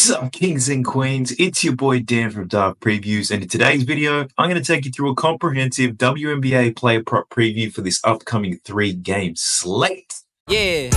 What's up, kings and queens? It's your boy Dan from Dark Previews, and in today's video, I'm going to take you through a comprehensive WNBA player prop preview for this upcoming 3-game slate. Yeah,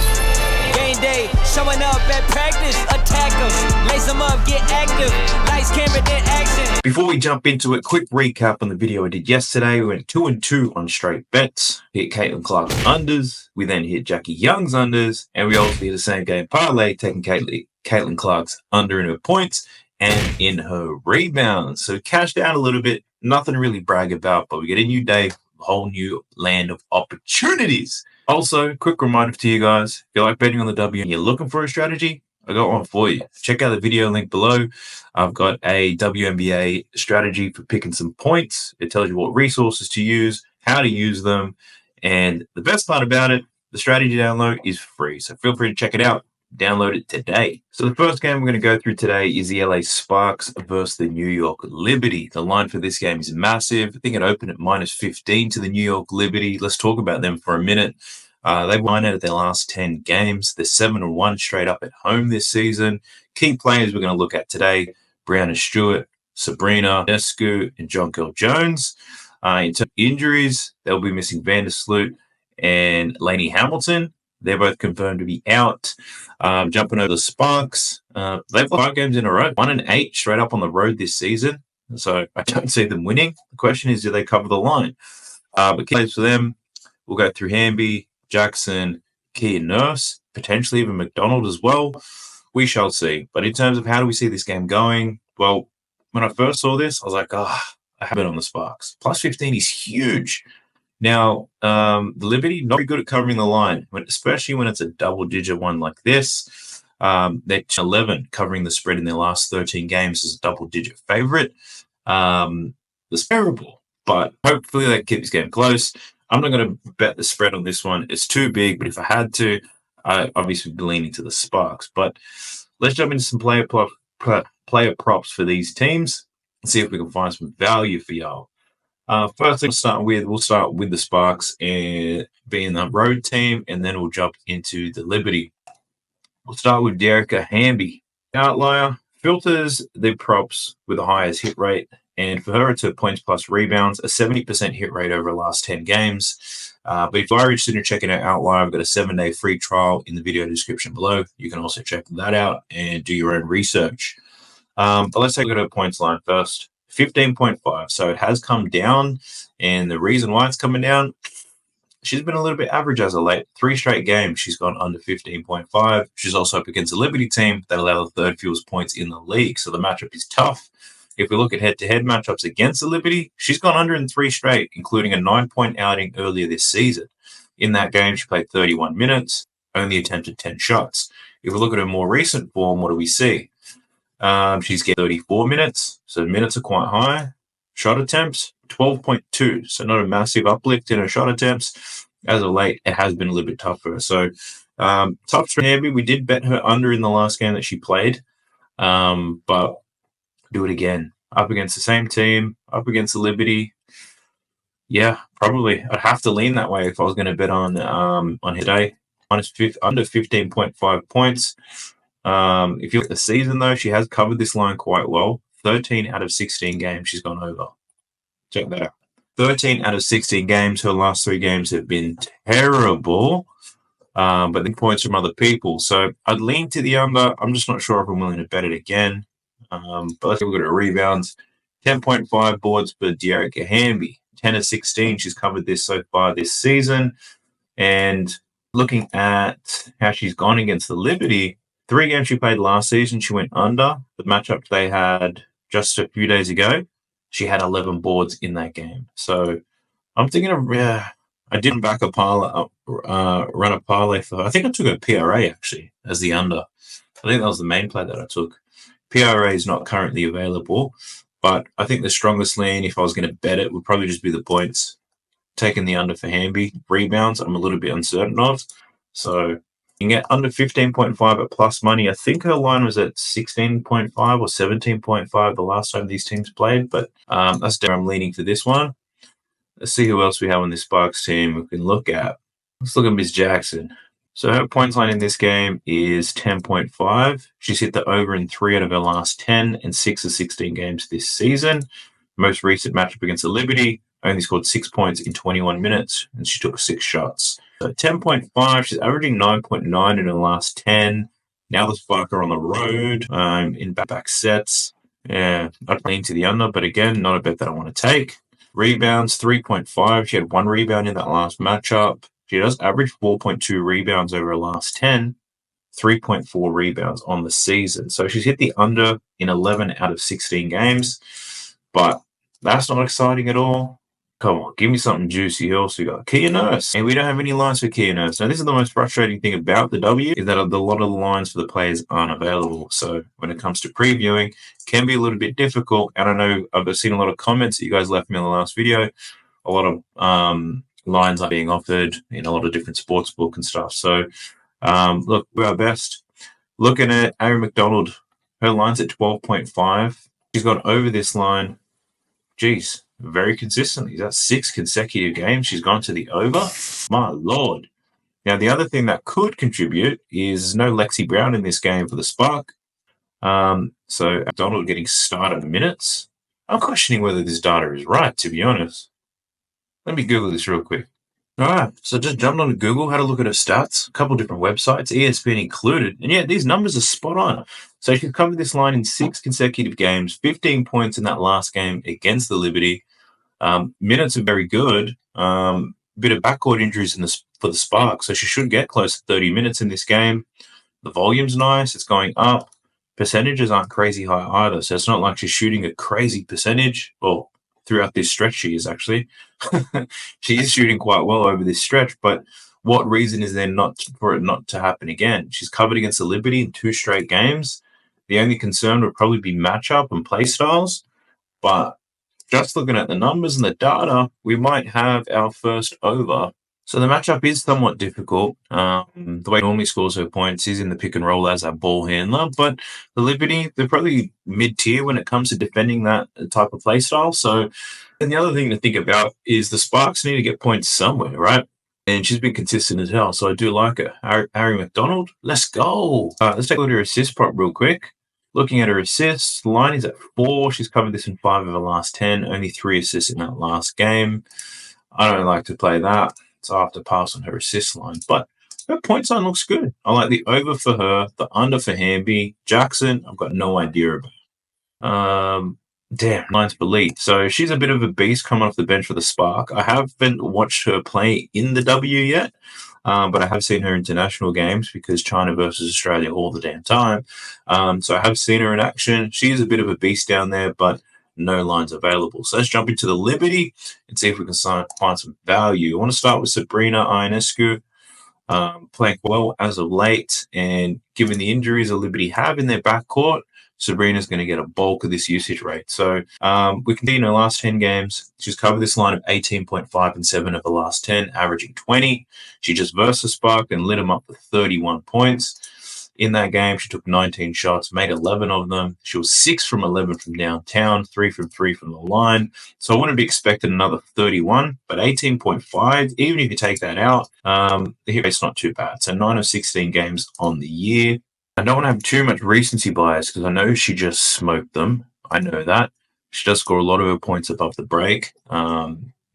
game day, showing up at practice, attackers, lace them up, get active, lights, camera, then action. Before we jump into it, quick recap on the video I did yesterday. We went 2-2 on straight bets, hit Caitlin Clark's unders, we then hit Jackie Young's unders, and we also did the same game parlay, taking Caitlin Clark's under in her points and in her rebounds. So cashed out a little bit, nothing to really brag about, but we get a new day, a whole new land of opportunities. Also, quick reminder to you guys, if you like betting on the W and you're looking for a strategy, I got one for you. Check out the video link below. I've got a WNBA strategy for picking some points. It tells you what resources to use, how to use them, and the best part about it, the strategy download is free. So feel free to check it out. Download it today. So the first game we're going to go through today is the LA Sparks versus the New York Liberty. The line for this game is massive. I think it opened at -15 to the New York Liberty. Let's talk about them for a minute. They've won out of their last 10 games. They're 7-1 straight up at home this season. Key players we're going to look at today, Brianna Stewart, Sabrina Ionescu, and Jonquel Jones. In terms of injuries, they'll be missing Vandersloot and Lainey Hamilton. They're both confirmed to be out. Jumping over the Sparks, they've won 5 games in a row, 1-8 straight up on the road this season. So I don't see them winning. The question is, do they cover the line? But key players for them, we'll go through Hamby, Jackson, Key and Nurse, potentially even McDonald as well. We shall see. But in terms of how do we see this game going, well, when I first saw this, I was like, I have it on the Sparks. +15 is huge. Now, the Liberty, not very good at covering the line, especially when it's a double-digit one like this. They're 11 covering the spread in their last 13 games as a double-digit favorite. It's terrible, but hopefully they keep this game close. I'm not going to bet the spread on this one. It's too big, but if I had to, I obviously would be leaning to the Sparks. But let's jump into some player props for these teams and see if we can find some value for y'all. First thing we'll start with the Sparks and being the road team, and then we'll jump into the Liberty. We'll start with Dearica Hamby. Outlier filters the props with the highest hit rate, and for her, it's her points plus rebounds, a 70% hit rate over the last 10 games. But if you're interested in checking out Outlier, I've got a 7-day free trial in the video description below. You can also check that out and do your own research. But let's take a look at her points line first. 15.5. So it has come down, and the reason why it's coming down, she's been a little bit average as of late. 3 straight games, she's gone under 15.5. She's also up against a Liberty team that allow the third fewest points in the league. So the matchup is tough. If we look at head-to-head matchups against the Liberty, she's gone under in 3 straight, including a 9-point outing earlier this season. In that game, she played 31 minutes, only attempted 10 shots. If we look at her more recent form, what do we see? She's getting 34 minutes, so minutes are quite high. Shot attempts, 12.2, so not a massive uplift in her shot attempts. As of late, it has been a little bit tougher. So tough for Hamby. We did bet her under in the last game that she played, but do it again. Up against the same team, up against the Liberty. Yeah, probably. I'd have to lean that way if I was going to bet on her day. Under 15.5 points. If you look at the season, though, she has covered this line quite well. 13 out of 16 games she's gone over. Check that out. 13 out of 16 games. Her last 3 games have been terrible, but the points from other people. So I'd lean to the under. I'm just not sure if I'm willing to bet it again. But let's look at her rebounds. 10.5 boards for Dearica Hamby. 10 of 16. She's covered this so far this season. And looking at how she's gone against the Liberty, 3 games she played last season, she went under. The matchup they had just a few days ago, she had 11 boards in that game. So I'm thinking of, I didn't back a parlay, run a parlay for her. I think I took a PRA actually as the under. I think that was the main play that I took. PRA is not currently available, but I think the strongest lean, if I was going to bet it, would probably just be the points. Taking the under for Hamby. Rebounds, I'm a little bit uncertain of. So you can get under 15.5 at plus money. I think her line was at 16.5 or 17.5 the last time these teams played, but that's where I'm leaning for this one. Let's see who else we have on this Sparks team we can look at. Let's look at Miss Jackson. So her points line in this game is 10.5. She's hit the over in 3 out of her last 10 and 6 of 16 games this season. Most recent matchup against the Liberty, only scored 6 points in 21 minutes, and she took 6 shots. So 10.5, she's averaging 9.9 in her last 10. Now the Spark are on the road in back sets. Yeah, I'd lean to the under, but again, not a bet that I want to take. Rebounds, 3.5. She had 1 rebound in that last matchup. She does average 4.2 rebounds over her last 10, 3.4 rebounds on the season. So she's hit the under in 11 out of 16 games, but that's not exciting at all. Come on, give me something juicy else. We got Kia Nurse, and we don't have any lines for Kia Nurse. Now, this is the most frustrating thing about the W, is that a lot of the lines for the players aren't available. So when it comes to previewing, it can be a little bit difficult. And I know I've seen a lot of comments that you guys left me on the last video. A lot of lines are being offered in a lot of different sportsbook and stuff. So, look, we're our best. Looking at Ari McDonald, her line's at 12.5. She's gone over this line, geez, very consistently. That's 6 consecutive games she's gone to the over. My Lord. Now, the other thing that could contribute is no Lexi Brown in this game for the Spark. So, McDonald getting started minutes. I'm questioning whether this data is right, to be honest. Let me Google this real quick. All right, so just jumped on Google, had a look at her stats, a couple different websites, ESPN included, and yeah, these numbers are spot on. So she's covered this line in 6 consecutive games, 15 points in that last game against the Liberty. Minutes are very good. Bit of backcourt injuries for the Spark, so she should get close to 30 minutes in this game. The volume's nice, it's going up. Percentages aren't crazy high either, so it's not like she's shooting a crazy percentage. Well, throughout this stretch she is actually. She is shooting quite well over this stretch, but what reason is there for it not to happen again? She's covered against the Liberty in 2 straight games. The only concern would probably be matchup and play styles, but just looking at the numbers and the data, we might have our first over. So the matchup is somewhat difficult. The way it normally scores her points is in the pick and roll as a ball handler, but the Liberty, they're probably mid-tier when it comes to defending that type of play style. So, and the other thing to think about is the Sparks need to get points somewhere, right? And she's been consistent as hell, so I do like her. Ari McDonald, let's go. Let's take a look at her assist prop real quick. Looking at her assists, the line is at 4. She's covered this in 5 of her last 10, only 3 assists in that last game. I don't like to play that. So I have to pass on her assist line, but her points line looks good. I like the over for her, the under for Hamby. Jackson, I've got no idea about. Damn, line's Belite. So she's a bit of a beast coming off the bench for the Spark. I haven't watched her play in the W yet, but I have seen her international games because China versus Australia all the damn time. So I have seen her in action. She is a bit of a beast down there, but no lines available. So let's jump into the Liberty and see if we can find some value. I want to start with Sabrina Ionescu, playing well as of late, and given the injuries the Liberty have in their backcourt, Sabrina's going to get a bulk of this usage rate. So we can see in her last 10 games, she's covered this line of 18.5 and 7 of the last 10, averaging 20. She just versed the Spark and lit them up with 31 points. In that game, she took 19 shots, made 11 of them. She was 6 from 11 from downtown, 3 from 3 from the line. So I wouldn't be expecting another 31, but 18.5, even if you take that out, the hit rate's not too bad. So 9 of 16 games on the year. I don't want to have too much recency bias because I know she just smoked them. I know that. She does score a lot of her points above the break.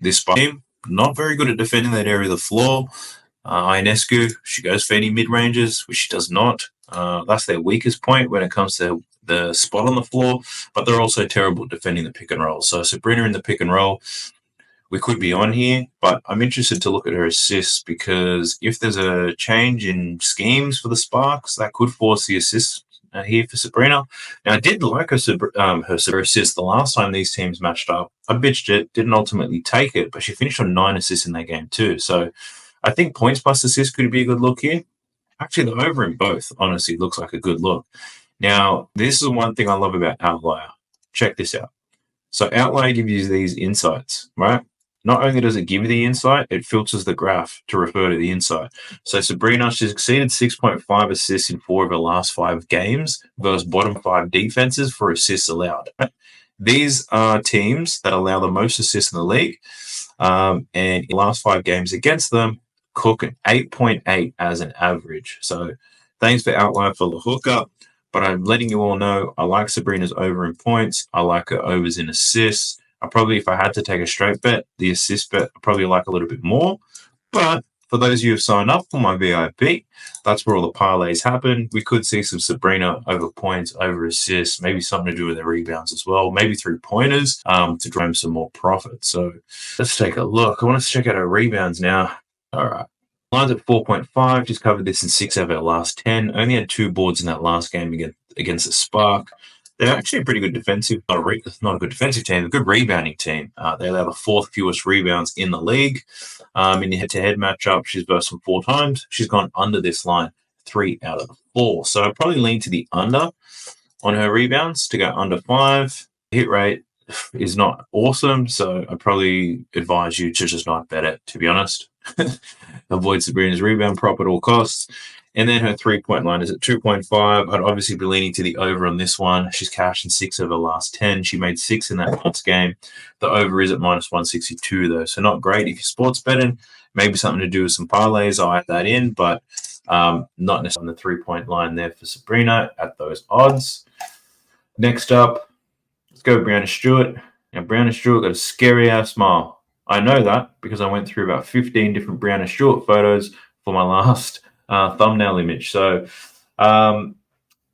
This team, not very good at defending that area of the floor. Ionescu, she goes for any mid-ranges, which she does not. That's their weakest point when it comes to the spot on the floor, but they're also terrible at defending the pick and roll. So Sabrina in the pick and roll, we could be on here, but I'm interested to look at her assists because if there's a change in schemes for the Sparks, that could force the assists here for Sabrina. Now, I did like her assist the last time these teams matched up. I bitched it, didn't ultimately take it, but she finished on 9 assists in that game too. So I think points plus assists could be a good look here. Actually, the over in both, honestly, looks like a good look. Now, this is one thing I love about Outlier. Check this out. So Outlier gives you these insights, right? Not only does it give you the insight, it filters the graph to refer to the insight. So Sabrina, she's exceeded 6.5 assists in 4 of her last 5 games versus bottom 5 defenses for assists allowed. These are teams that allow the most assists in the league. And in the last 5 games against them, cooking. 8.8 as an average. So thanks for Outlier for the hookup. But I'm letting you all know I like Sabrina's over in points. I like her overs in assists. I probably, if I had to take a straight bet, the assist bet, I probably like a little bit more. But for those of you who have signed up for my VIP, that's where all the parlays happen. We could see some Sabrina over points, over assists, maybe something to do with their rebounds as well, maybe 3-pointers to drive some more profit. So let's take a look. I want to check out our rebounds now. All right. Lines at 4.5. Just covered this in 6 of our last 10. Only had 2 boards in that last game against the Spark. They're actually a pretty good defensive, not a good defensive team, a good rebounding team. They allow the 4th fewest rebounds in the league. In the head-to-head matchup, she's burst them 4 times. She's gone under this line 3 out of the 4. So I'd probably lean to the under on her rebounds to go under 5. Hit rate is not awesome, so I'd probably advise you to just not bet it, to be honest. Avoid Sabrina's rebound prop at all costs. And then her 3-point line is at 2.5. I'd obviously be leaning to the over on this one. She's cashed in 6 of her last 10. She made 6 in that last game. The over is at -162, though, so not great. If you're sports betting, maybe something to do with some parlays, I'll add that in, but not necessarily on the 3-point line there for Sabrina at those odds. Next up, let's go with Brianna Stewart. Now, Brianna Stewart got a scary-ass smile. I know that because I went through about 15 different Brianna Stewart photos for my last thumbnail image. So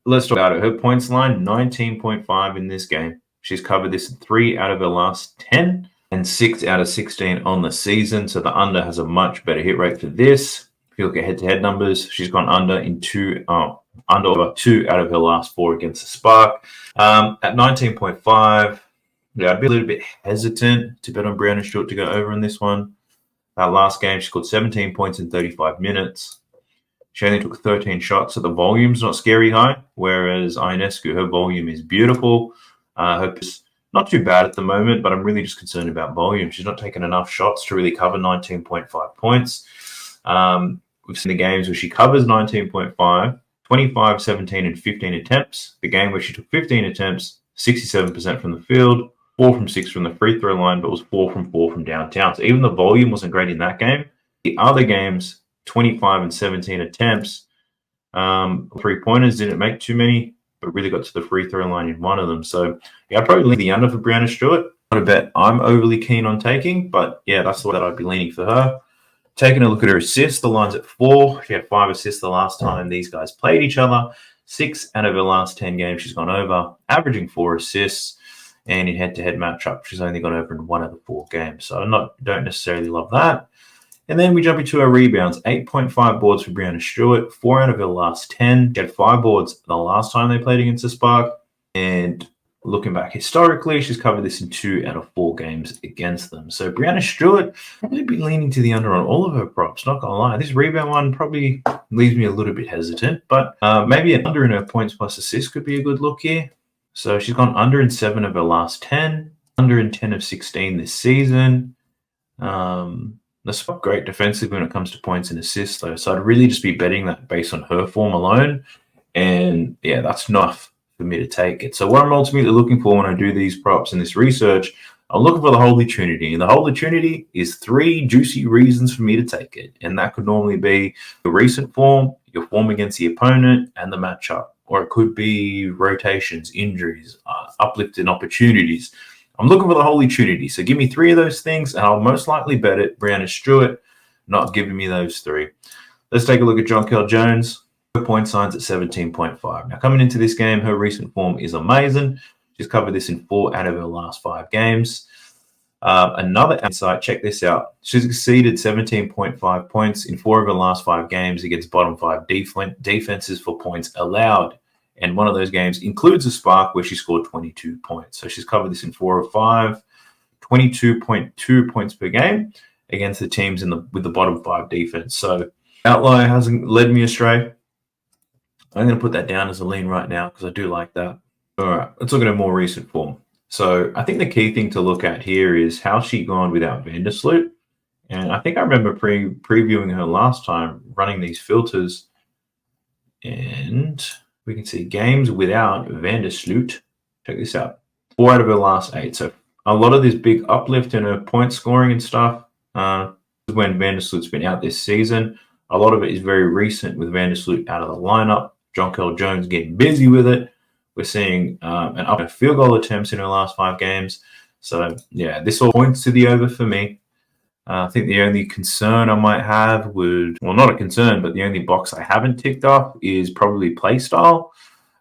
let's talk about it. Her points line, 19.5 in this game. She's covered this in 3 out of her last 10 and 6 out of 16 on the season. So the under has a much better hit rate for this. If you look at head-to-head numbers, she's gone under in 2 out of her last 4 against the Spark. At 19.5, yeah, I'd be a little bit hesitant to bet on Brianna Stewart to go over in this one. That last game, she scored 17 points in 35 minutes. She only took 13 shots, so the volume's not scary high, whereas Ionescu, her volume is beautiful. Her is not too bad at the moment, but I'm really just concerned about volume. She's not taking enough shots to really cover 19.5 points. We've seen the games where she covers 19.5, 25, 17, and 15 attempts. The game where she took 15 attempts, 67% from the field, 4 from 6 from the free throw line, but was 4 from 4 from downtown. So even the volume wasn't great in that game. The other games, 25 and 17 attempts. 3-pointers didn't make too many, but really got to the free throw line in one of them. So yeah, I'd probably lean the under for Brianna Stewart. Not a bet I'm overly keen on taking, but yeah, that's the way that I'd be leaning for her. Taking a look at her assists, the line's at 4. She had 5 assists the last time these guys played each other. 6 out of her last 10 games she's gone over, averaging 4 assists. And in head-to-head matchup, she's only gone over in 1 of the 4 games. So I don't necessarily love that. And then we jump into her rebounds. 8.5 boards for Brianna Stewart, 4 out of her last 10. She had 5 boards the last time they played against the Spark. And looking back historically, she's covered this in 2 out of 4 games against them. So Brianna Stewart, probably be leaning to the under on all of her props, not going to lie. This rebound one probably leaves me a little bit hesitant, but maybe an under in her points plus assists could be a good look here. So she's gone under in 7 of her last 10, under in 10 of 16 this season. That's great defensively when it comes to points and assists, though. So I'd really just be betting that based on her form alone. And yeah, that's enough for me to take it. So what I'm ultimately looking for when I do these props and this research, I'm looking for the Holy Trinity. And the Holy Trinity is 3 juicy reasons for me to take it. And that could normally be your recent form, your form against the opponent, and the matchup. Or it could be rotations, injuries, uplifting opportunities. I'm looking for the Holy Trinity. So give me 3 of those things, and I'll most likely bet it. Brianna Stewart not giving me those 3. Let's take a look at Jonquel Jones. Her point signs at 17.5. Now, coming into this game, her recent form is amazing. She's covered this in 4 out of her last 5 games. Another insight, check this out. She's exceeded 17.5 points in 4 of her last 5 games against bottom 5 defenses for points allowed. And one of those games includes a Spark where she scored 22 points. So she's covered this in 4 of 5, 22.2 points per game against the teams with the bottom 5 defense. So Outlier hasn't led me astray. I'm going to put that down as a lean right now because I do like that. All right, let's look at a more recent form. So I think the key thing to look at here is how she gone without Vandersloot. And I think I remember previewing her last time, running these filters. And we can see games without Vandersloot. Check this out. 4 out of her last 8. So a lot of this big uplift in her point scoring and stuff when Vandersloot's been out this season. A lot of it is very recent with Vandersloot out of the lineup. Jonquel Jones getting busy with it. We're seeing an up in field goal attempts in her last 5 games. So, yeah, this all points to the over for me. I think the only concern I might have not a concern, but the only box I haven't ticked off is probably play style.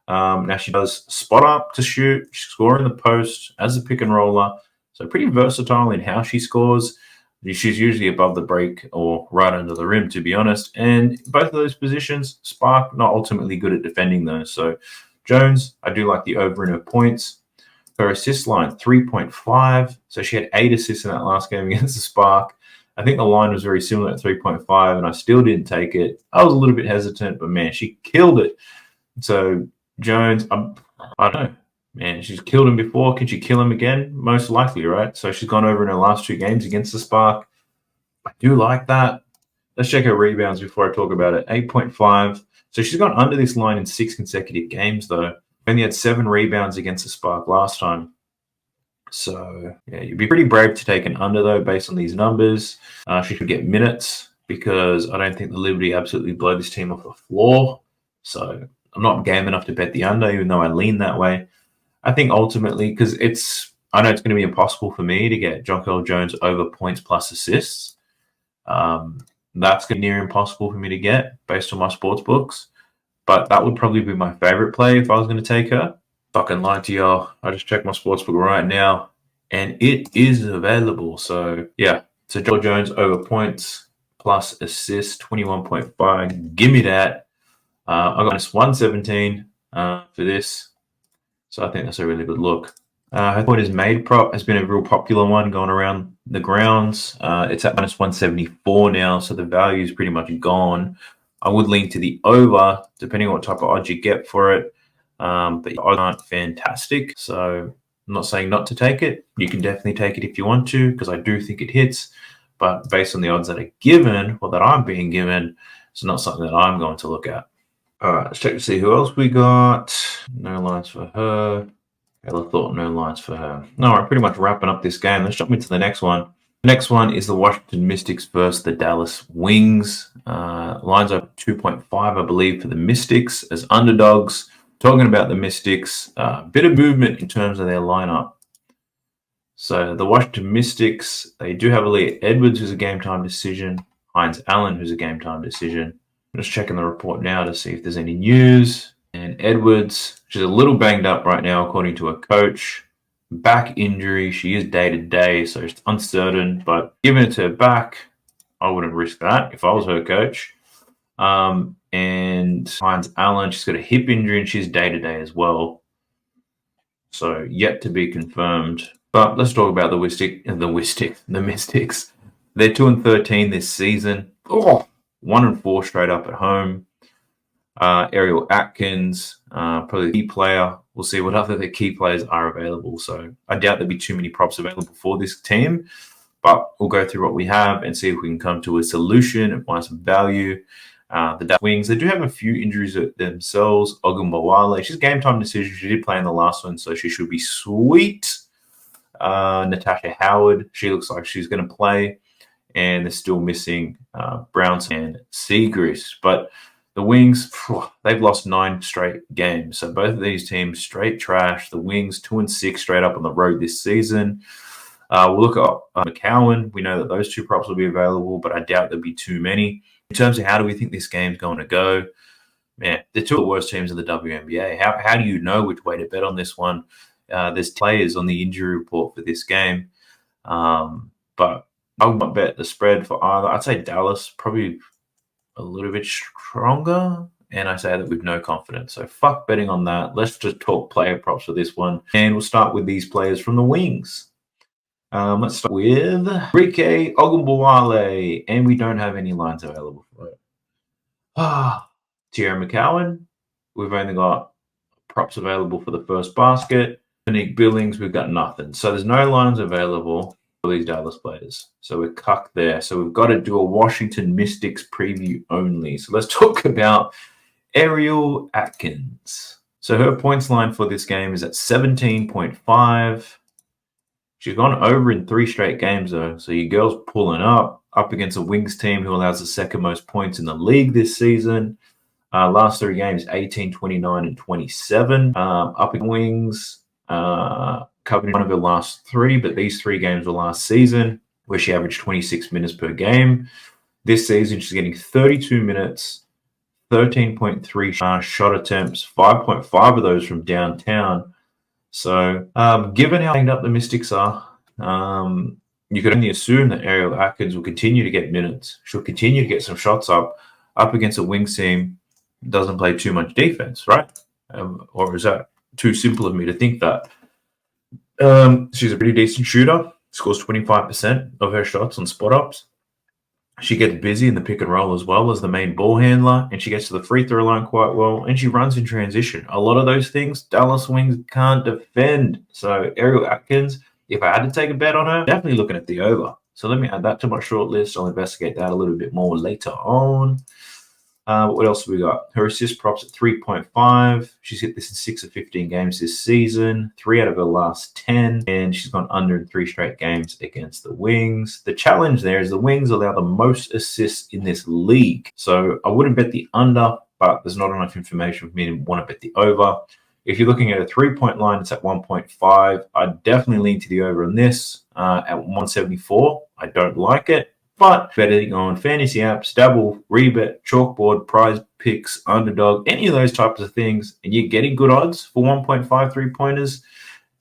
Now she does spot up to shoot, score in the post as a pick and roller. So pretty versatile in how she scores. She's usually above the break or right under the rim, to be honest. And both of those positions, Spark not ultimately good at defending those. So Jones, I do like the over in her points. Her assist line, 3.5. So she had 8 assists in that last game against the Spark. I think the line was very similar at 3.5, and I still didn't take it. I was a little bit hesitant, but man, she killed it. So Jones, I don't know. Man, she's killed him before. Can she kill him again? Most likely, right? So she's gone over in her last 2 games against the Spark. I do like that. Let's check her rebounds before I talk about it. 8.5. So she's gone under this line in 6 consecutive games, though. Only had 7 rebounds against the Spark last time. So, yeah, you'd be pretty brave to take an under, though, based on these numbers. She could get minutes because I don't think the Liberty absolutely blow this team off the floor. So I'm not game enough to bet the under, even though I lean that way. I think ultimately, because I know it's going to be impossible for me to get Jonquel Jones over points plus assists. That's going to be near impossible for me to get based on my sports books. But that would probably be my favorite play if I was going to take her. Fucking lie to y'all. I just checked my sportsbook right now, and it is available. So, yeah. So, Jonquel Jones over points plus assists, 21.5. Give me that. I got minus 117 for this. So, I think that's a really good look. Her point is made prop has been a real popular one going around the grounds. It's at minus 174 now, so the value is pretty much gone. I would lean to the over, depending on what type of odds you get for it. But the odds aren't fantastic, so I'm not saying not to take it. You can definitely take it if you want to, because I do think it hits. But based on the odds that are given, or that I'm being given, it's not something that I'm going to look at. All right, let's check to see who else we got. No lines for her. Taylor Thought, no lines for her. All right, pretty much wrapping up this game. Let's jump into the next one. The next one is the Washington Mystics versus the Dallas Wings. Lines are 2.5, I believe, for the Mystics as underdogs. Talking about the Mystics, bit of movement in terms of their lineup. So the Washington Mystics, they do have Aaliyah Edwards, who's a game-time decision. Hines Allen, who's a game-time decision. I'm just checking the report now to see if there's any news. And Edwards, she's a little banged up right now, according to her coach. Back injury. She is day-to-day, so it's uncertain. But giving it to her back, I wouldn't risk that if I was her coach. And Hines Allen, she's got a hip injury and she's day-to-day as well. So yet to be confirmed. But let's talk about the Mystics. They're 2-13 this season. 1-4 straight up at home. Ariel Atkins, probably the key player. We'll see what other the key players are available. So I doubt there'll be too many props available for this team. But we'll go through what we have and see if we can come to a solution and find some value. The Dallas Wings, they do have a few injuries themselves. Ogunbowale, she's game time decision. She did play in the last one, so she should be sweet. Natasha Howard, she looks like she's going to play. And they're still missing Brownson and Segrist. But the Wings, they've lost 9 straight games. So both of these teams, straight trash. The Wings, 2-6 straight up on the road this season. We'll look at McCowan. We know that those 2 props will be available, but I doubt there'll be too many. In terms of how do we think this game's going to go, man, they're 2 of the worst teams in the WNBA. How do you know which way to bet on this one? There's players on the injury report for this game. But I would not bet the spread for either. I'd say Dallas probably a little bit stronger, and I say that with no confidence. So fuck betting on that. Let's just talk player props for this one. And we'll start with these players from the Wings. Let's start with Rike Ogunbowale, and we don't have any lines available for it. Tierra McCowan, we've only got props available for the first basket. Monique Billings, we've got nothing. So there's no lines available for these Dallas players. So we're cucked there. So we've got to do a Washington Mystics preview only. So let's talk about Ariel Atkins. So her points line for this game is at 17.5. She's gone over in 3 straight games, though. So your girl's pulling up against a Wings team who allows the second most points in the league this season. Last 3 games, 18, 29, and 27. Up in Wings, covered in one of her last 3, but these 3 games were last season, where she averaged 26 minutes per game. This season, she's getting 32 minutes, 13.3 shot attempts, 5.5 of those from downtown. So, given how banged up the Mystics are, you could only assume that Ariel Atkins will continue to get minutes. She'll continue to get some shots up against a Wings team. Doesn't play too much defense, right? Or is that too simple of me to think that? She's a pretty decent shooter. Scores 25% of her shots on spot ups. She gets busy in the pick and roll as well as the main ball handler, and she gets to the free throw line quite well, and she runs in transition. A lot of those things Dallas Wings can't defend. So Ariel Atkins, if I had to take a bet on her, definitely looking at the over. So let me add that to my short list. I'll investigate that a little bit more later on. What else have we got? Her assist props at 3.5. She's hit this in 6 of 15 games this season, 3 out of her last 10, and she's gone under in 3 straight games against the Wings. The challenge there is the Wings allow the most assists in this league. So I wouldn't bet the under, but there's not enough information for me to want to bet the over. If you're looking at a 3-point line, it's at 1.5. I'd definitely lean to the over on this at 174. I don't like it. But betting on fantasy apps, Dabble, Rebet, Chalkboard, Prize Picks, Underdog, any of those types of things, and you're getting good odds for 1.5 3-pointers,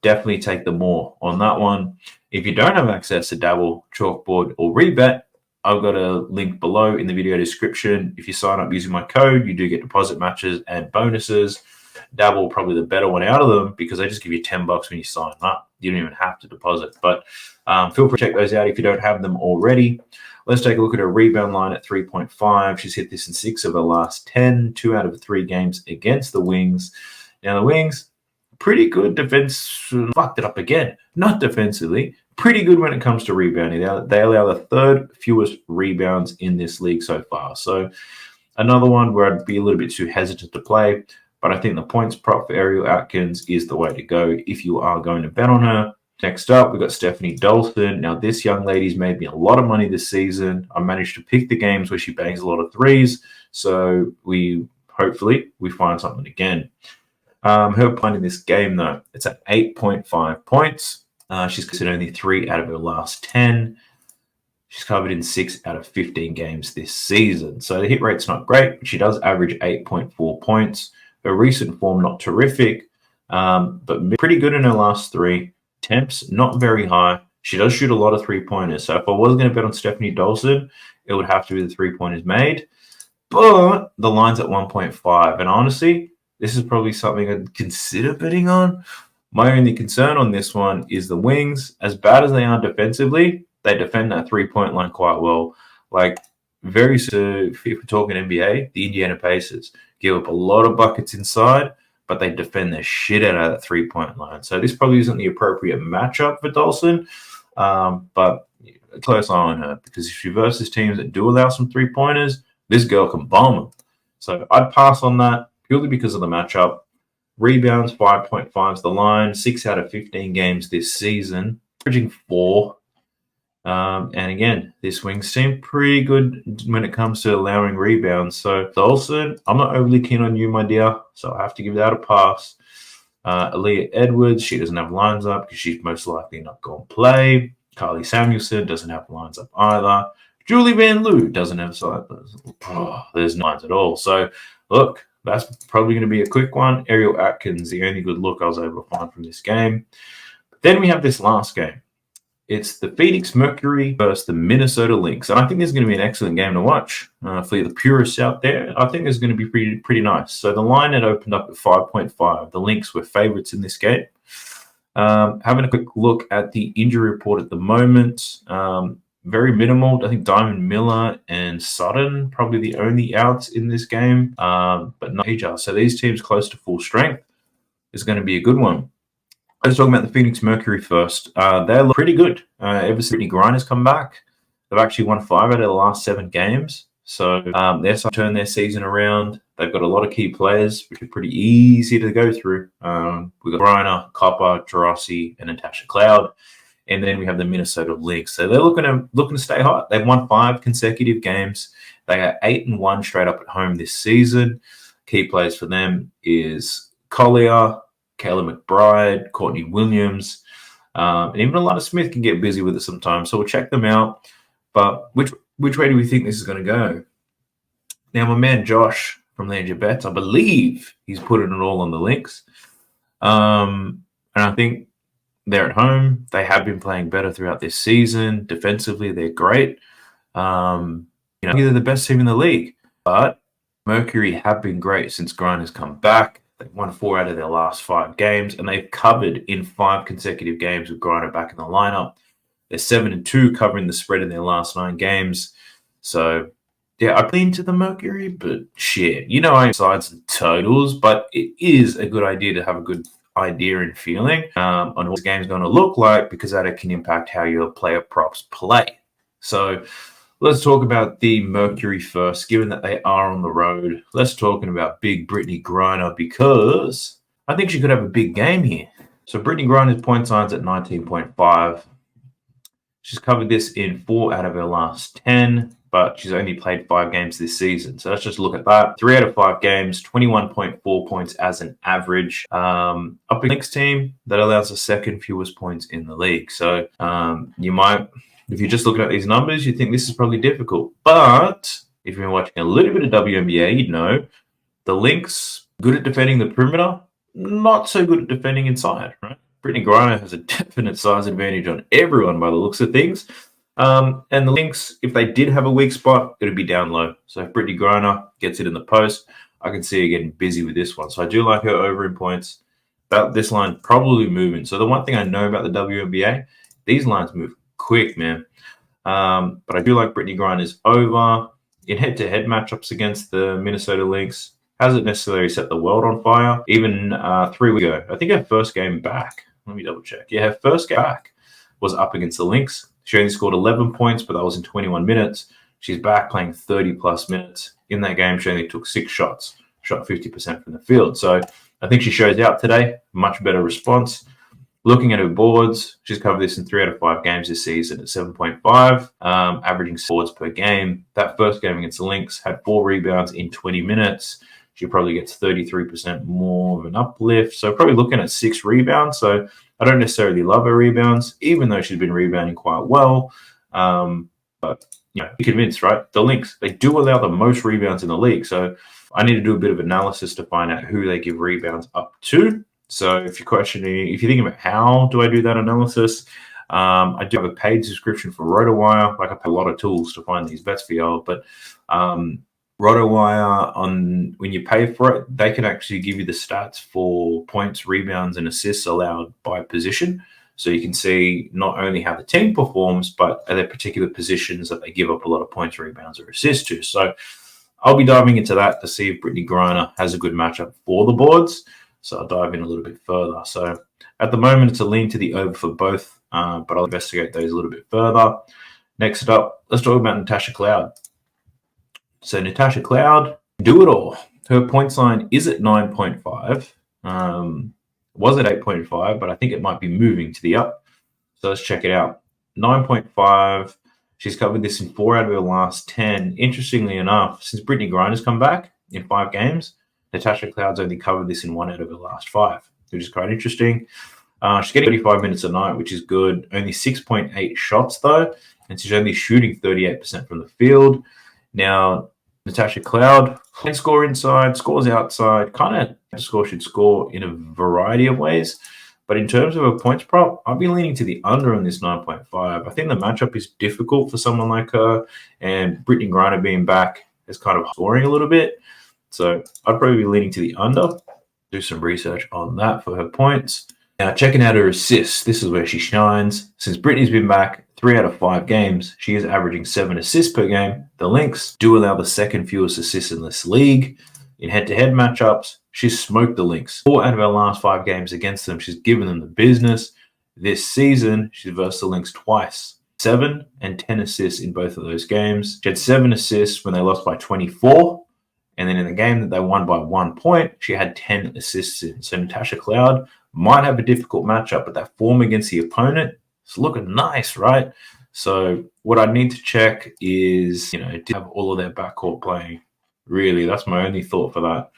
definitely take the more on that one. If you don't have access to Dabble, Chalkboard, or Rebet, I've got a link below in the video description. If you sign up using my code, you do get deposit matches and bonuses. Dabble, probably the better one out of them because they just give you $10 when you sign up. You don't even have to deposit, but feel free to check those out if you don't have them already. Let's take a look at her rebound line at 3.5. She's hit this in 6 of her last 10, 2 out of 3 games against the Wings. Now, the Wings, pretty good defense. Fucked it up again. Not defensively. Pretty good when it comes to rebounding. They allow the 3rd fewest rebounds in this league so far. So another one where I'd be a little bit too hesitant to play. But I think the points prop for Ariel Atkins is the way to go if you are going to bet on her. Next up, we've got Stephanie Dolson. Now, this young lady's made me a lot of money this season. I managed to pick the games where she bangs a lot of threes. So hopefully we find something again. Her point in this game, though, it's at 8.5 points. She's considered only 3 out of her last 10. She's covered in 6 out of 15 games this season. So the hit rate's not great, but she does average 8.4 points. Her recent form, not terrific, but pretty good in her last 3. Temps, not very high. She does shoot a lot of 3-pointers. So if I was going to bet on Stephanie Dolson, it would have to be the 3-pointers made. But the line's at 1.5. And honestly, this is probably something I'd consider betting on. My only concern on this one is the Wings. As bad as they are defensively, they defend that 3-point line quite well. Like, if we're talking NBA, the Indiana Pacers give up a lot of buckets inside, but they defend their shit out of that 3-point line. So this probably isn't the appropriate matchup for Dolson, but a close eye on her because if she versus teams that do allow some 3-pointers, this girl can bomb them. So I'd pass on that purely because of the matchup. Rebounds, 5.5 is the line, 6 out of 15 games this season, averaging 4. And again, this Wings team pretty good when it comes to allowing rebounds. So Dolson, I'm not overly keen on you, my dear. So I have to give that a pass. Aaliyah Edwards, she doesn't have lines up because she's most likely not going to play. Carly Samuelson doesn't have lines up either. Julie Van Loo doesn't have lines. There's no lines at all. So look, that's probably going to be a quick one. Ariel Atkins, the only good look I was able to find from this game. But then we have this last game. It's the Phoenix Mercury versus the Minnesota Lynx. And I think this is going to be an excellent game to watch for the purists out there. I think it's going to be pretty nice. So the line had opened up at 5.5. The Lynx were favorites in this game. Having a quick look at the injury report at the moment. Very minimal. I think Diamond Miller and Sutton probably the only outs in this game, but not major. So these teams close to full strength is going to be a good one. Let's talk about the Phoenix Mercury first. They look pretty good. Ever since Brittany Griner has come back, they've actually won 5 out of the last 7 games. So they're starting to turn their season around. They've got a lot of key players, which are pretty easy to go through. We've got Griner, Copper, Gerasi, and Natasha Cloud. And then we have the Minnesota Lynx. So they're looking to stay hot. They've won 5 consecutive games. They are 8-1 straight up at home this season. Key players for them is Collier, Kayla McBride, Courtney Williams, and even Alana Smith can get busy with it sometimes. So we'll check them out. But which way do we think this is going to go? Now, my man Josh from Land Your Bets, I believe he's putting it all on the Lynx. And I think they're at home. They have been playing better throughout this season. Defensively, they're great. They're the best team in the league. But Mercury have been great since Grind has come back. They've won 4 out of their last 5 games, and they've covered in 5 consecutive games with Grinder back in the lineup. They're 7-2 covering the spread in their last 9 games. So, yeah, I lean to the Mercury, but shit, I sides and totals, but it is a good idea to have a good idea and feeling on what the game's going to look like, because that can impact how your player props play. So let's talk about the Mercury first, given that they are on the road. Let's talk about big Brittany Griner, because I think she could have a big game here. So Brittany Griner's point signs at 19.5. She's covered this in 4 out of her last 10, but she's only played 5 games this season. So let's just look at that. 3 out of 5 games, 21.4 points as an average. Up against Lynx team that allows the second fewest points in the league. So you might, if you're just looking at these numbers, you think this is probably difficult. But if you've been watching a little bit of WNBA, you'd know the Lynx, good at defending the perimeter, not so good at defending inside, right? Brittany Griner has a definite size advantage on everyone by the looks of things. And the Lynx, if they did have a weak spot, it would be down low. So if Brittany Griner gets it in the post, I can see her getting busy with this one. So I do like her over in points. This line probably moving. So the one thing I know about the WNBA, these lines move quick, man. But I do like Brittany Griner's over. In head-to-head matchups against the Minnesota Lynx, hasn't necessarily set the world on fire. Even 3 weeks ago, I think her first game back, let me double check. Yeah, her first game back was up against the Lynx. She only scored 11 points, but that was in 21 minutes. She's back playing 30-plus minutes. In that game, she only took 6 shots, shot 50% from the field. So I think she shows out today. Much better response. Looking at her boards, she's covered this in 3 out of 5 games this season at 7.5, averaging boards per game. That first game against the Lynx had 4 rebounds in 20 minutes. She probably gets 33% more of an uplift. So probably looking at 6 rebounds. So I don't necessarily love her rebounds, even though she's been rebounding quite well. But, be convinced, right? The Lynx, they do allow the most rebounds in the league. So I need to do a bit of analysis to find out who they give rebounds up to. So if you're thinking about how do I do that analysis, I do have a paid subscription for RotoWire. Like I pay a lot of tools to find these bets for y'all, but RotoWire, when you pay for it, they can actually give you the stats for points, rebounds, and assists allowed by position. So you can see not only how the team performs, but are there particular positions that they give up a lot of points, rebounds, or assists to. So I'll be diving into that to see if Brittany Griner has a good matchup for the boards. So I'll dive in a little bit further. So at the moment, it's a lean to the over for both, but I'll investigate those a little bit further. Next up, let's talk about Natasha Cloud. So Natasha Cloud, do it all. Her points line is at 9.5. Was at 8.5, but I think it might be moving to the up. So let's check it out. 9.5. She's covered this in 4 out of her last 10. Interestingly enough, since Brittany Griner's come back in 5 games, Natasha Cloud's only covered this in 1 out of her last 5, which is quite interesting. She's getting 35 minutes a night, which is good. Only 6.8 shots, though, and she's only shooting 38% from the field. Now, Natasha Cloud can score inside, scores outside, kind of should score in a variety of ways. But in terms of a points prop, I'll be leaning to the under on this 9.5. I think the matchup is difficult for someone like her, and Brittany Griner being back is kind of scoring a little bit. So I'd probably be leaning to the under. Do some research on that for her points. Now, checking out her assists, this is where she shines. Since Brittany's been back 3 out of 5 games, she is averaging 7 assists per game. The Lynx do allow the second fewest assists in this league. In head-to-head matchups, she's smoked the Lynx. 4 out of her last 5 games against them, she's given them the business. This season, she's versed the Lynx twice. 7 and 10 assists in both of those games. She had 7 assists when they lost by 24. And then in the game that they won by 1 point, she had 10 assists in. So Natasha Cloud might have a difficult matchup, but that form against the opponent It's looking nice, right? So what I need to check is, do you have all of their backcourt playing? Really, that's my only thought for that.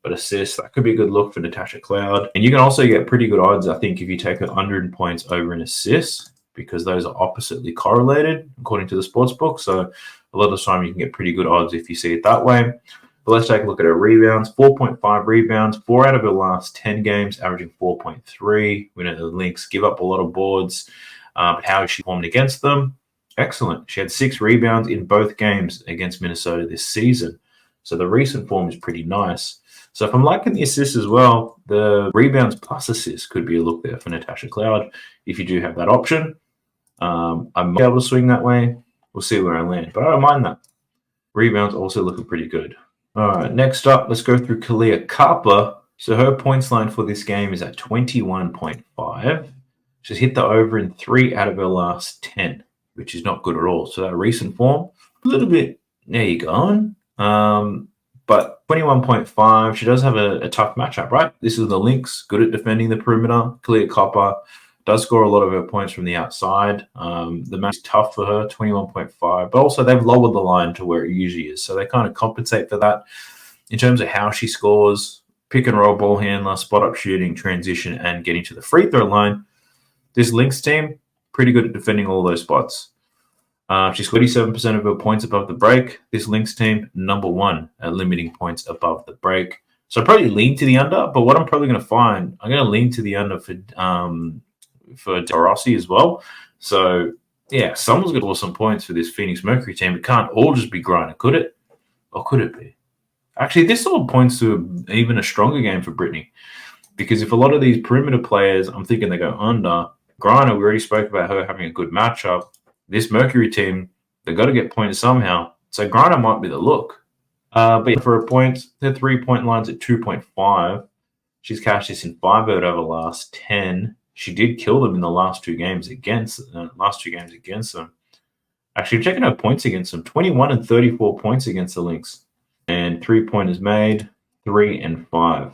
But assists, that could be a good look for Natasha Cloud. And you can also get pretty good odds, I think, if you take 100 points over an assist, because those are oppositely correlated, according to the sportsbook. So a lot of the time you can get pretty good odds if you see it that way. But let's take a look at her rebounds. 4.5 rebounds, 4 out of her last 10 games, averaging 4.3. We know the Lynx give up a lot of boards, but how has she performed against them? Excellent. She had 6 rebounds in both games against Minnesota this season. So the recent form is pretty nice. So if I'm liking the assists as well, the rebounds plus assists could be a look there for Natasha Cloud if you do have that option. I might be able to swing that way. We'll see where I land, but I don't mind that. Rebounds also looking pretty good. All right, next up, let's go through Kalia Kappa. So her points line for this game is at 21.5. She's hit the over in 3 out of her last 10, which is not good at all. So that recent form, a little bit, there you go. But 21.5, she does have a tough matchup, right? This is the Lynx, good at defending the perimeter. Kalia Kappa does score a lot of her points from the outside. The match is tough for her, 21.5. But also they've lowered the line to where it usually is. So they kind of compensate for that. In terms of how she scores, pick and roll ball handler, spot up shooting, transition, and getting to the free throw line, this Lynx team, pretty good at defending all those spots. She's 37% of her points above the break. This Lynx team, number 1 at limiting points above the break. So I probably lean to the under, but what I'm probably going to find, I'm going to lean to the under for Rossi as well. So, yeah, someone's going to score some points for this Phoenix Mercury team. It can't all just be grinding, could it? Or could it be? Actually, this all points to even a stronger game for Brittany. Because if a lot of these perimeter players, I'm thinking they go under. Griner, we already spoke about her having a good matchup. This Mercury team, they've got to get points somehow. So Griner might be the look. But yeah, for her points, their 3-point line's at 2.5. She's cashed this in 5 out of the last 10. She did kill them in the last 2 games against them. Actually, checking her points against them, 21 and 34 points against the Lynx. And 3-pointers made, 3 and 5.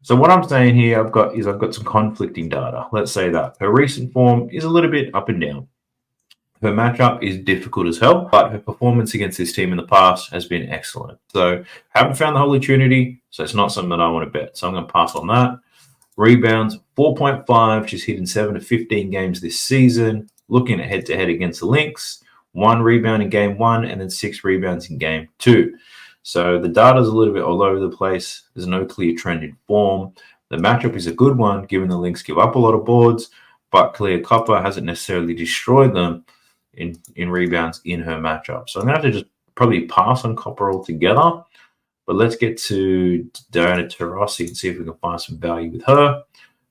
So what I'm saying here, I've got some conflicting data. Let's say that. Her recent form is a little bit up and down. Her matchup is difficult as hell, but her performance against this team in the past has been excellent. So haven't found the Holy Trinity, so it's not something that I want to bet. So I'm going to pass on that. Rebounds, 4.5. She's hit in 7 to 15 games this season. Looking at head-to-head against the Lynx, 1 rebound in game 1 and then 6 rebounds in game 2. So the data's a little bit all over the place. There's no clear trend in form. The matchup is a good one, given the Lynx give up a lot of boards, but Kalia Kappa hasn't necessarily destroyed them in rebounds in her matchup. So I'm going to have to just probably pass on Kappa altogether. But let's get to Diana Taurasi and see if we can find some value with her.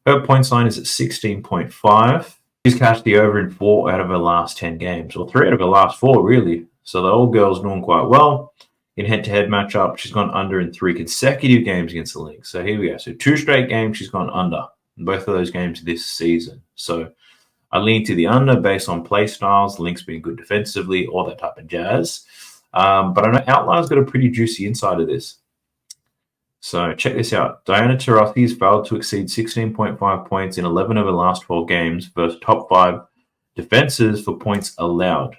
Her points line is at 16.5. She's cashed the over in 4 out of her last 10 games, or 3 out of her last 4, really. So the old girl's doing quite well. In head-to-head matchup, she's gone under in 3 consecutive games against the Lynx. So here we go. So 2 straight games she's gone under in both of those games this season. So I lean to the under based on play styles, Lynx being good defensively, all that type of jazz. But I know Outlier's got a pretty juicy inside of this. So check this out. Diana Taurasi has failed to exceed 16.5 points in 11 of her last 12 games versus top 5 defenses for points allowed.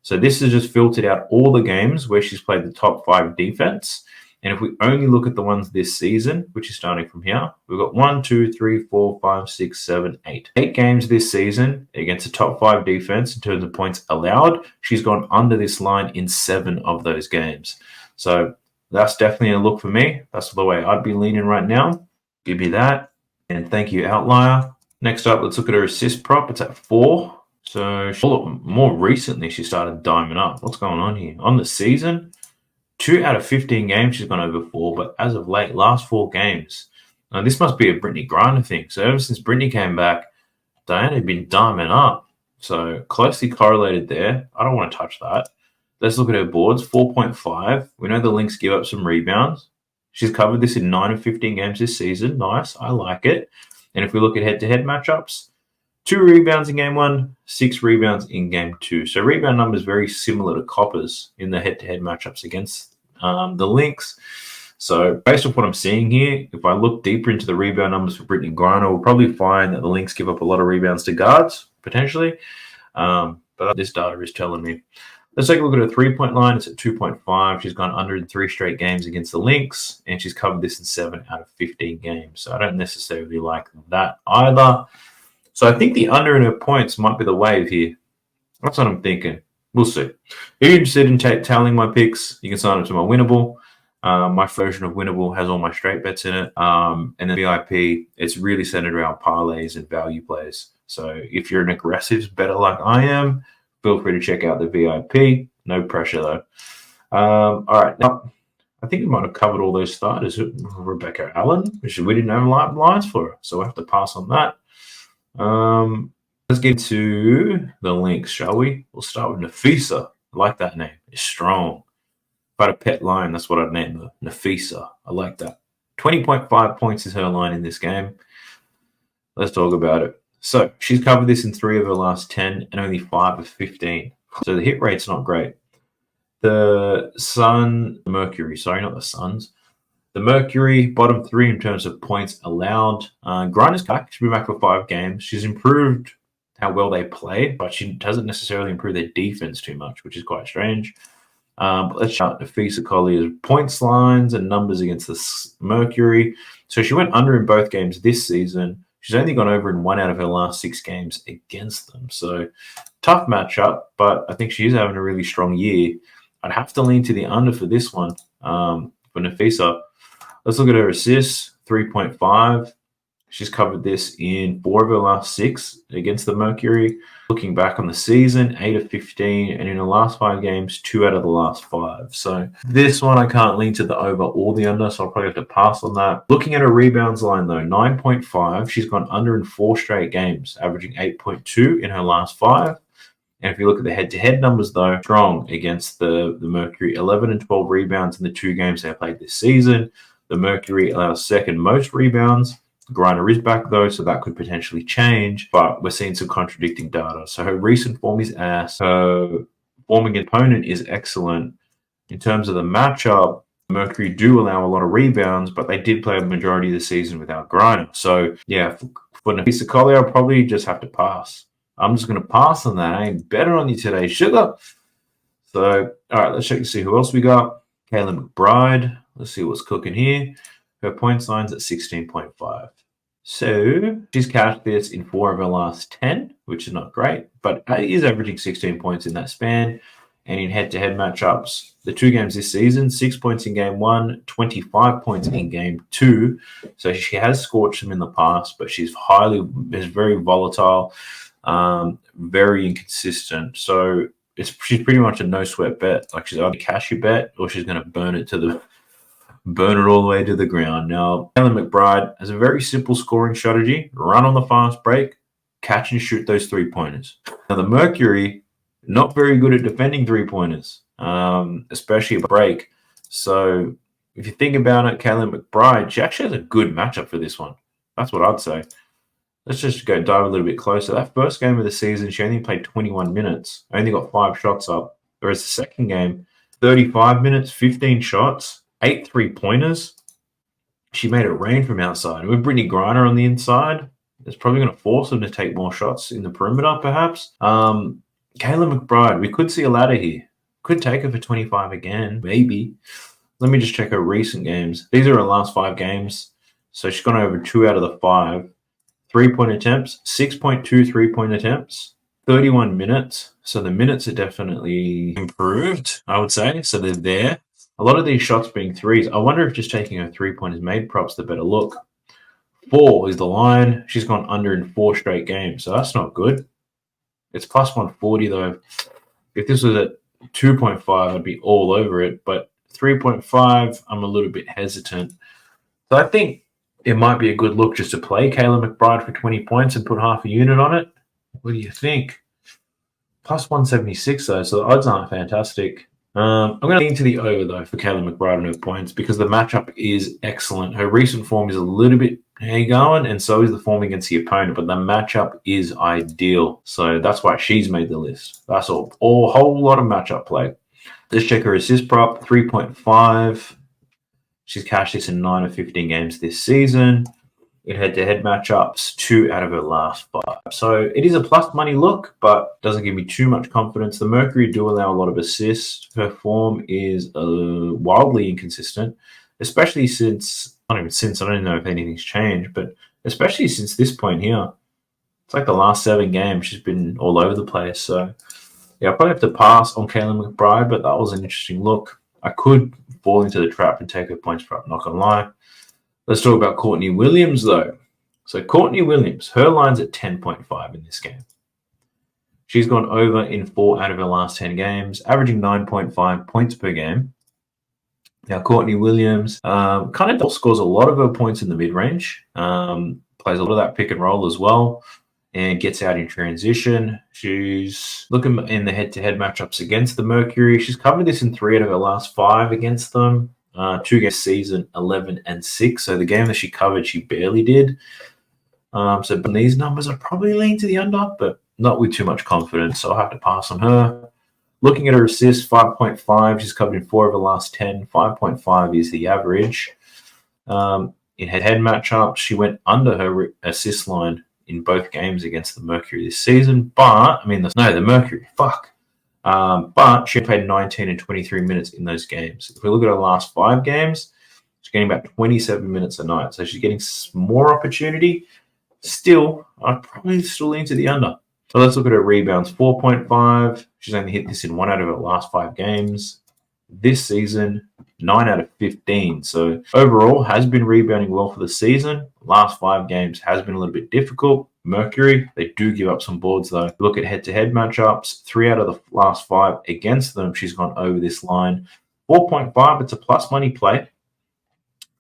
So this has just filtered out all the games where she's played the top 5 defense. And if we only look at the ones this season, which is starting from here, we've got 1, 2, 3, 4, 5, 6, 7, 8. 8 games this season against the top 5 defense in terms of points allowed. She's gone under this line in 7 of those games. So that's definitely a look for me. That's the way I'd be leaning right now. Give me that. And thank you, Outlier. Next up, let's look at her assist prop. It's at 4. So more recently, she started diming up. What's going on here? On the season, 2 out of 15 games she's gone over 4, but as of late, last 4 games. Now, this must be a Brittany Griner thing. So ever since Brittany came back, Diana had been diming up. So closely correlated there. I don't want to touch that. Let's look at her boards. 4.5. We know the Lynx give up some rebounds. She's covered this in 9 of 15 games this season. Nice. I like it. And if we look at head-to-head matchups, 2 rebounds in game 1, 6 rebounds in game 2. So rebound numbers very similar to Copper's in the head-to-head matchups against the Lynx. So based off what I'm seeing here, if I look deeper into the rebound numbers for Brittany Griner, we'll probably find that the Lynx give up a lot of rebounds to guards, potentially. But this data is telling me. Let's take a look at her three-point line. It's at 2.5. She's gone under in 3 straight games against the Lynx, and she's covered this in 7 out of 15 games. So I don't necessarily like that either. So I think the under in her points might be the wave here. That's what I'm thinking. We'll see. If you're interested in tallying my picks, you can sign up to my Winnable. My version of Winnable has all my straight bets in it. And the VIP, it's really centered around parlays and value plays. So if you're an aggressive bettor like I am, feel free to check out the VIP. No pressure, though. All right. Now, I think we might have covered all those starters. Rebecca Allen, we didn't have lines for her, so we'll have to pass on that. Let's get to the Lynx, shall we? We'll start with Nafisa. I like that name. It's strong. If I had a pet lion, that's what I'd name her. Nafisa. I like that. 20.5 points is her line in this game. Let's talk about it. So she's covered this in 3 of her last 10 and only 5 of 15. So the hit rate's not great. The Mercury, sorry, not the Suns. The Mercury, bottom 3 in terms of points allowed. Grinder's back. She's been back for 5 games. She's improved how well they play, but she doesn't necessarily improve their defense too much, which is quite strange. But let's check out Nafisa Collier's points lines and numbers against the Mercury. So she went under in both games this season. She's only gone over in 1 out of her last 6 games against them. So tough matchup, but I think she's having a really strong year. I'd have to lean to the under for this one for Nafisa. Let's look at her assists, 3.5. She's covered this in 4 of her last 6 against the Mercury. Looking back on the season, 8 of 15, and in the last 5 games, 2 out of the last 5. So this one I can't lean to the over or the under, so I'll probably have to pass on that. Looking at her rebounds line though, 9.5. She's gone under in 4 straight games, averaging 8.2 in her last 5. And if you look at the head-to-head numbers though, strong against the Mercury, 11 and 12 rebounds in the 2 games they played this season. The Mercury allows second most rebounds. Grinder is back though, so that could potentially change, but we're seeing some contradicting data. So her recent form is ass. Her forming opponent is excellent. In terms of the matchup, Mercury do allow a lot of rebounds, but they did play a majority of the season without Grinder. So yeah, for Nafisa Collier, I'll probably just have to pass. I'm just going to pass on that. I ain't better on you today, sugar. So, all right, let's check to see who else we got. Kayla McBride. Let's see what's cooking here. Her points line's at 16.5. So she's cashed this in 4 of her last 10, which is not great, but is averaging 16 points in that span. And in head-to-head matchups, the 2 games this season, 6 points in game 1, 25 points in game 2. So she has scorched them in the past, but she's very volatile, very inconsistent. So she's pretty much a no-sweat bet. Like she's either cash your bet or she's going to burn it all the way to the ground. Now, Kayla McBride has a very simple scoring strategy. Run on the fast break, catch and shoot those 3-pointers. Now, the Mercury, not very good at defending 3-pointers, especially a break. So if you think about it, Kayla McBride, she actually has a good matchup for this one. That's what I'd say. Let's just go dive a little bit closer. That first game of the season, she only played 21 minutes, only got 5 shots up. Whereas the second game, 35 minutes, 15 shots, 8 3-pointers. She made it rain from outside. With Brittany Griner on the inside, it's probably going to force them to take more shots in the perimeter, perhaps. Kayla McBride, we could see a ladder here. Could take her for 25 again, maybe. Let me just check her recent games. These are her last 5 games. So she's gone over 2 out of the 5. 3-point attempts, 6.2 3-point attempts, 31 minutes. So the minutes are definitely improved, I would say. So they're there. A lot of these shots being threes. I wonder if just taking her 3-pointers made props the better look. 4 is the line. She's gone under in 4 straight games, so that's not good. It's plus 140 though. If this was at 2.5, I'd be all over it. But 3.5, I'm a little bit hesitant. So I think it might be a good look just to play Kayla McBride for 20 points and put half a unit on it. What do you think? Plus 176 though, so the odds aren't fantastic. I'm going to lean to the over, though, for Kayla McBride and her points because the matchup is excellent. Her recent form is a little bit going, and so is the form against the opponent, but the matchup is ideal. So that's why she's made the list. That's a whole lot of matchup play. Let's check her assist prop, 3.5. She's cashed this in 9 of 15 games this season. in head-to-head matchups, 2 out of her last 5. So it is a plus money look, but doesn't give me too much confidence. The Mercury do allow a lot of assists. Her form is wildly inconsistent, especially since, not even since, I don't know if anything's changed, but especially since this point here. It's like the last 7 games, she's been all over the place. So yeah, I'll probably have to pass on Kayla McBride, but that was an interesting look. I could fall into the trap and take her points prop, not gonna lie. Let's talk about Courtney Williams, though. So Courtney Williams, her line's at 10.5 in this game. She's gone over in 4 out of her last 10 games, averaging 9.5 points per game. Now, Courtney Williams kind of scores a lot of her points in the mid-range, plays a lot of that pick and roll as well, and gets out in transition. She's looking in the head-to-head matchups against the Mercury. She's covered this in 3 out of her last 5 against them. 2 games season, 11 and 6. So the game that she covered, she barely did. So these numbers are probably lean to the under, but not with too much confidence. So I'll have to pass on her. Looking at her assists, 5.5. She's covered in 4 of her last 10. 5.5 is the average. In head-to-head matchups, she went under her assist line in both games against the Mercury this season. But, the Mercury, fuck. But she played 19 and 23 minutes in those games. If we look at her last 5 games, she's getting about 27 minutes a night. So she's getting more opportunity. Still, I'd probably still lean to the under. So let's look at her rebounds. 4.5. She's only hit this in 1 out of her last 5 games. This season, 9 out of 15. So overall, has been rebounding well for the season. Last 5 games has been a little bit difficult. Mercury, they do give up some boards though. Look at head-to-head matchups. 3 out of the last 5 against them, she's gone over this line. 4.5, it's a plus money play.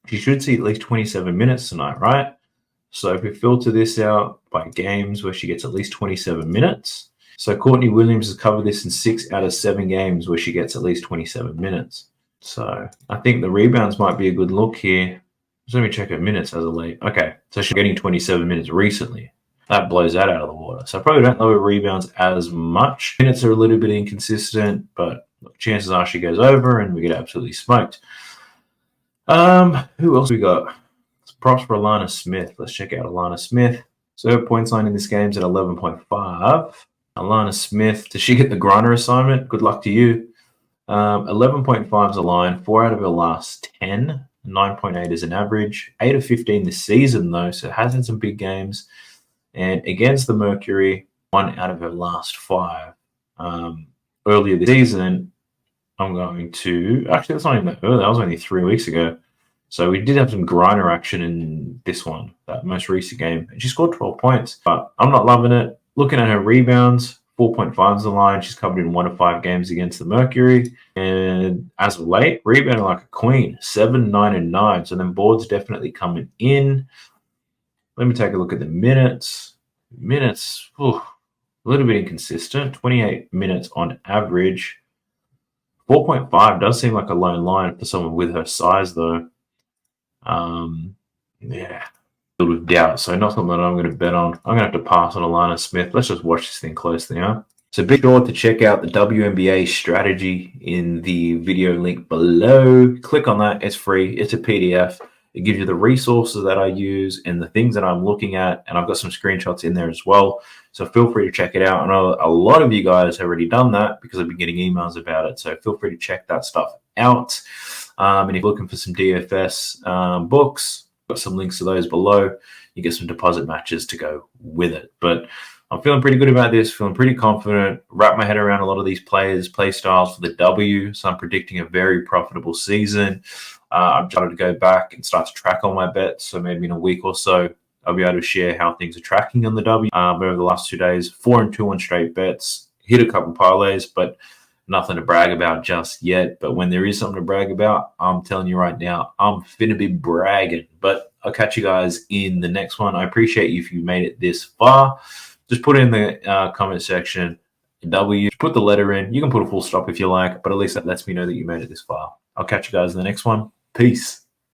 She should see at least 27 minutes tonight, right? So if we filter this out by games where she gets at least 27 minutes. So Courtney Williams has covered this in 6 out of 7 games where she gets at least 27 minutes. So I think the rebounds might be a good look here. Just let me check her minutes as of late. Okay, so she's getting 27 minutes recently. That blows that out of the water. So I probably don't love her rebounds as much. Minutes are a little bit inconsistent, but chances are she goes over and we get absolutely smoked. Who else we got? Props for Alana Smith. Let's check out Alana Smith. So her points line in this game is at 11.5. Alana Smith, does she get the grinder assignment? Good luck to you. 11.5 is a line. 4 out of her last 10. 9.8 is an average. 8 of 15 this season, though, so it has had some big games. And against the Mercury, 1 out of her last 5. Earlier this season, I'm going to... Actually, that's not even that early. That was only 3 weeks ago. So we did have some grinder action in this one, that most recent game. And she scored 12 points, but I'm not loving it. Looking at her rebounds, 4.5 is the line. She's covered in 1 of 5 games against the Mercury. And as of late, rebounding like a queen, 7, 9, and 9. So then boards definitely coming in. Let me take a look at the minutes. Minutes, a little bit inconsistent. 28 minutes on average. 4.5 does seem like a low line for someone with her size, though. Yeah, filled with doubt. So not something that I'm going to bet on. I'm going to have to pass on Alana Smith. Let's just watch this thing closely, huh? So be sure to check out the WNBA strategy in the video link below. Click on that. It's free. It's a PDF. It gives you the resources that I use and the things that I'm looking at. And I've got some screenshots in there as well. So feel free to check it out. I know a lot of you guys have already done that because I've been getting emails about it. So feel free to check that stuff out. And if you're looking for some DFS books, got some links to those below. You get some deposit matches to go with it. But I'm feeling pretty good about this, feeling pretty confident, wrap my head around a lot of these players, play styles for the W. So I'm predicting a very profitable season. I'm trying to go back and start to track all my bets. So maybe in a week or so, I'll be able to share how things are tracking on the W. Over the last 2 days, 4-2 on straight bets, hit a couple parlays, but nothing to brag about just yet. But when there is something to brag about, I'm telling you right now, I'm finna be bragging. But I'll catch you guys in the next one. I appreciate you if you made it this far. Just put it in the comment section, W. Put the letter in. You can put a full stop if you like, but at least that lets me know that you made it this far. I'll catch you guys in the next one. Peace.